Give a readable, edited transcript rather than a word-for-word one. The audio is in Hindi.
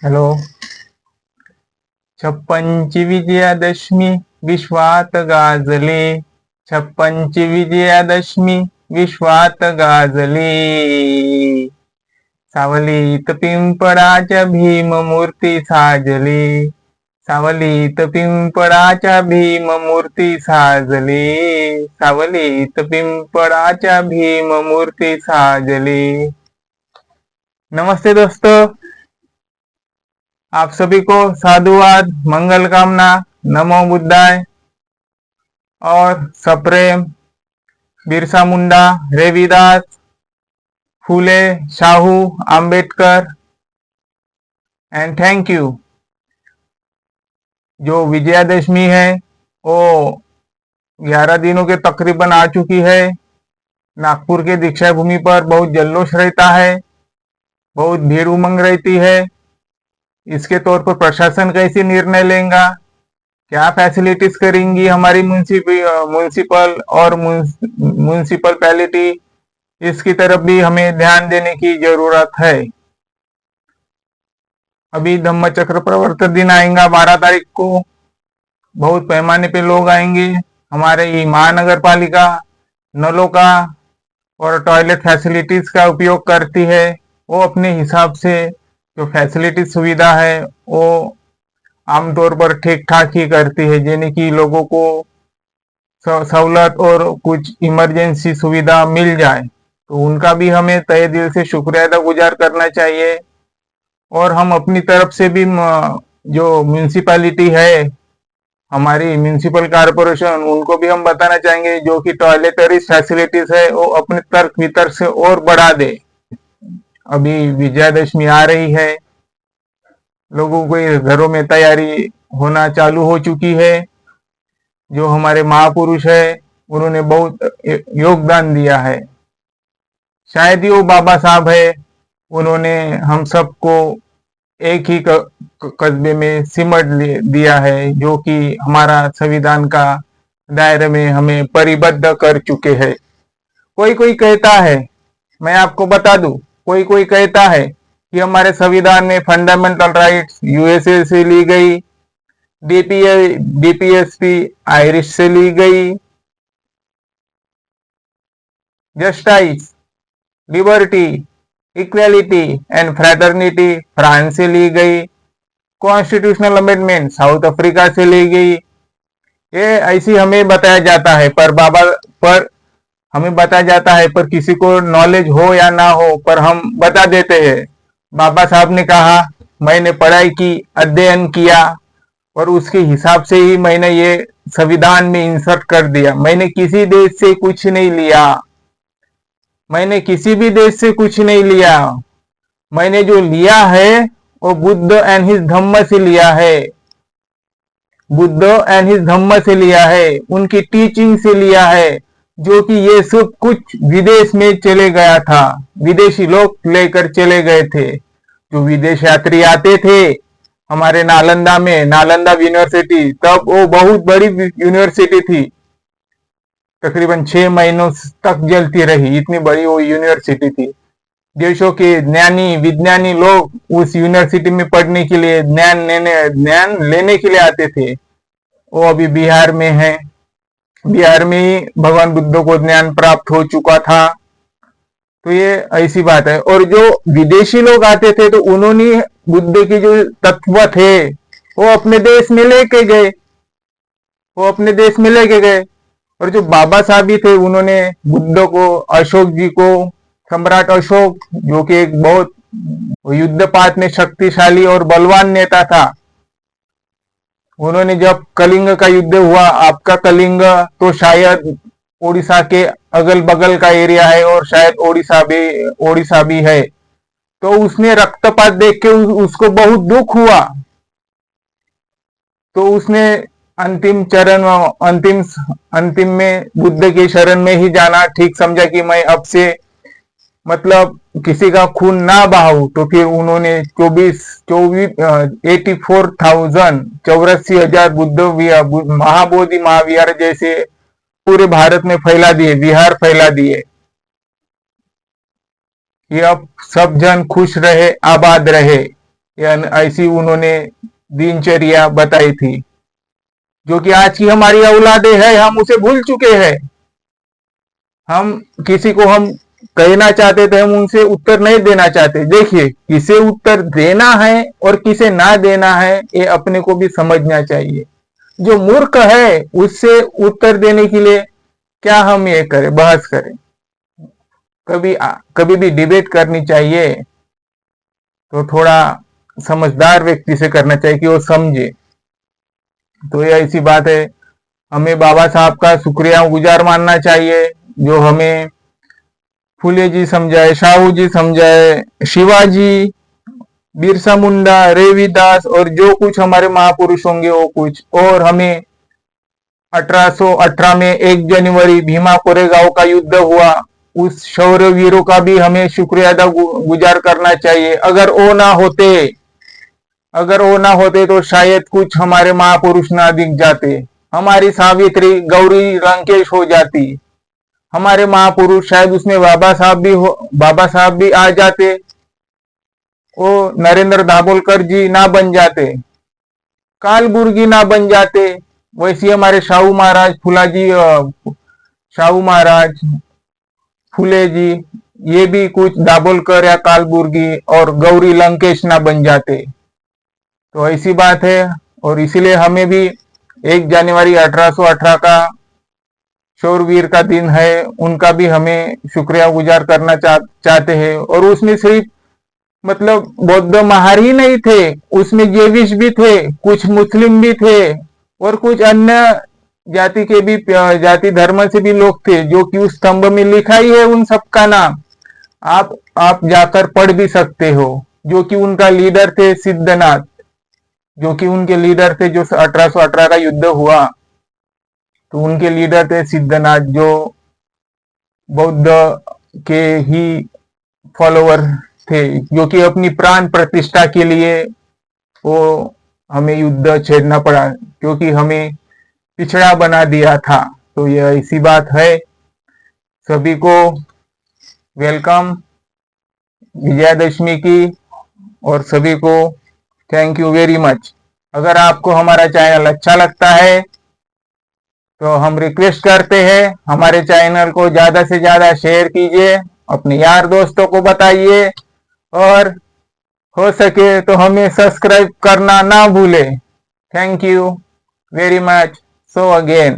हॅलो. छप्पनची विजयादशमी विश्वात गाजले. छप्पनची विजयादशमी विश्वात गाजले. सावलीत पिंपळाच्या भीममूर्ती साजले. सावलीत पिंपळाच्या भीममूर्ती साजले. सावलीत पिंपळाच्या भीममूर्ती साजले. नमस्ते दोस्तों, आप सभी को साधुवाद, मंगल कामना, नमो बुद्धाय और सप्रेम Birsa Munda, Ravidas, Phule, Shahu, Ambedkar and thank you. जो विजयादशमी है वो 11 दिनों के तकरीबन आ चुकी है। नागपुर के दीक्षा भूमि पर बहुत जल्लोष रहता है, बहुत भीड़ उमंग रहती है। इसके तौर पर प्रशासन कैसे निर्णय लेगा, क्या फैसिलिटीज करेंगी हमारी म्यूनिसिपल और म्यूनिसिपैलिटी, इसकी तरफ भी हमें ध्यान देने की जरूरत है। अभी धम्म चक्र प्रवर्तन दिन आएगा 12 तारीख को। बहुत पैमाने पे लोग आएंगे। हमारे महानगर पालिका नलों का और टॉयलेट फैसिलिटीज का उपयोग करती है। वो अपने हिसाब से जो फैसिलिटी सुविधा है वो आमतौर पर ठीक ठाक ही करती है, यानी कि लोगों को सहूलत और कुछ इमरजेंसी सुविधा मिल जाए, तो उनका भी हमें तहे दिल से शुक्रिया अदा गुजार करना चाहिए। और हम अपनी तरफ से भी जो म्यूनिसिपैलिटी है, हमारी म्यूनिसिपल कारपोरेशन, उनको भी हम बताना चाहेंगे जो कि टॉयलेटरी फैसिलिटीज है वो अपने तर्क वितर्क से और बढ़ा दे। अभी विजयादशमी आ रही है, लोगों के घरों में तैयारी होना चालू हो चुकी है। जो हमारे महापुरुष है उन्होंने बहुत योगदान दिया है। शायद ही वो बाबा साहब है, उन्होंने हम सबको एक ही कस्बे में सिमट दिया है, जो कि हमारा संविधान का दायरे में हमें परिबद्ध कर चुके हैं। कोई कहता है, मैं आपको बता दूं, कोई कहता है कि हमारे संविधान में फंडामेंटल राइट्स यूएसए से ली गई, डीपीएसपी आयरिश से ली गई, justice, liberty, equality and fraternity France से ली गई, कॉन्स्टिट्यूशनल अमेंडमेंट साउथ अफ्रीका से ली गई। ये ऐसी हमें बताया जाता है, पर हमें बताया जाता है, पर किसी को नॉलेज हो या ना हो, पर हम बता देते हैं। बाबा साहब ने कहा, मैंने पढ़ाई की, अध्ययन किया और उसके हिसाब से ही मैंने ये संविधान में इंसर्ट कर दिया। मैंने किसी देश से कुछ नहीं लिया, मैंने किसी भी देश से कुछ नहीं लिया। मैंने जो लिया है वो बुद्ध एंड हिज धम्म से लिया है, बुद्ध एंड हिज धम्म से लिया है, उनकी टीचिंग से लिया है, जो कि ये सब कुछ विदेश में चले गया था, विदेशी लोग लेकर चले गए थे। जो विदेश यात्री आते थे हमारे नालंदा में, नालंदा यूनिवर्सिटी, तब वो बहुत बड़ी यूनिवर्सिटी थी, तकरीबन 6 महीनों तक जलती रही, इतनी बड़ी वो यूनिवर्सिटी थी। देशों के ज्ञानी विज्ञानी लोग उस यूनिवर्सिटी में पढ़ने के लिए, ज्ञान लेने के लिए आते थे। वो अभी बिहार में है, बिहार में ही भगवान बुद्ध को ज्ञान प्राप्त हो चुका था। तो ये ऐसी बात है। और जो विदेशी लोग आते थे तो उन्होंने बुद्ध के जो तत्व थे वो अपने देश में लेके गए, वो अपने देश में लेके गए। और जो बाबा साहब भी थे, उन्होंने बुद्ध को, अशोक जी को, सम्राट अशोक, जो कि एक बहुत युद्धपात में शक्तिशाली और बलवान नेता था, उन्होंने जब कलिंग का युद्ध हुआ, आपका कलिंग तो शायद ओडिशा के अगल बगल का एरिया है और शायद ओडिशा भी है, तो उसने रक्तपात देख के उसको बहुत दुख हुआ। तो उसने अंतिम में बुद्ध के शरण में ही जाना ठीक समझा कि मैं अब से मतलब किसी का खून ना बहाऊं। तो फिर उन्होंने 84,000 बुद्ध महाबोधि महाविहार जैसे पूरे भारत में फैला दिए, विहार फैला दिए कि अब सब जन खुश रहे, आबाद रहे। ऐसी उन्होंने दिनचर्या बताई थी। जो कि आज की हमारी औलादे है, हम उसे भूल चुके हैं। हम किसी को हम कहना चाहते थे, हम उनसे उत्तर नहीं देना चाहते। देखिए, किसे उत्तर देना है और किसे ना देना है, ये अपने को भी समझना चाहिए। जो मूर्ख है उससे उत्तर देने के लिए क्या हम ये करें, बहस करें। कभी भी डिबेट करनी चाहिए तो थोड़ा समझदार व्यक्ति से करना चाहिए कि वो समझे। तो ये ऐसी बात है, हमें बाबा साहब का शुक्रिया गुजार मानना चाहिए, जो हमें फुले जी समझाए, शाहू जी समझाए, शिवाजी, बिरसा मुंडा, रविदास और जो कुछ हमारे महापुरुष होंगे वो कुछ। और हमें 1818 में 1 जनवरी भीमा कोरेगांव का युद्ध हुआ, उस शौर्य वीरों का भी हमें शुक्रिया अदा गुजार करना चाहिए। अगर वो ना होते तो शायद कुछ हमारे महापुरुष ना दिख जाते। हमारी सावित्री गौरी लंकेश हो जाती। हमारे महापुरुष शायद उसमें बाबा साहब भी आ जाते। वो नरेंद्र दाभोलकर जी ना बन जाते, कालबुर्गी ना बन जाते। वैसे हमारे शाहू महाराज, शाहू महाराज, फुले जी, ये भी कुछ दाभोलकर या कालबुर्गी और गौरी लंकेश ना बन जाते। तो ऐसी बात है, और इसीलिए हमें भी 1 जनवरी 1818 का शौरवीर का दिन है, उनका भी हमें शुक्रिया गुजार करना चाहते हैं। और उसमें सिर्फ मतलब बौद्ध महार ही नहीं थे, उसमें जेविश भी थे, कुछ मुस्लिम भी थे और कुछ अन्य जाति के भी, जाति धर्म से भी लोग थे, जो कि उस स्तंभ में लिखा ही है उन सबका नाम। आप जाकर पढ़ भी सकते हो। जो कि उनका लीडर थे सिद्धनाथ, जो कि उनके लीडर थे, जो 1818 का युद्ध हुआ तो उनके लीडर थे सिद्धनाथ, जो बौद्ध के ही फॉलोवर थे, जो कि अपनी प्राण प्रतिष्ठा के लिए वो हमें युद्ध छेड़ना पड़ा, क्योंकि हमें पिछड़ा बना दिया था। तो यह ऐसी बात है। सभी को वेलकम विजयादशमी की, और सभी को थैंक यू वेरी मच। अगर आपको हमारा चैनल अच्छा लगता है तो हम रिक्वेस्ट करते हैं, हमारे चैनल को ज्यादा से ज्यादा शेयर कीजिए, अपने यार दोस्तों को बताइए, और हो सके तो हमें सब्सक्राइब करना ना भूले। Thank you very much. So again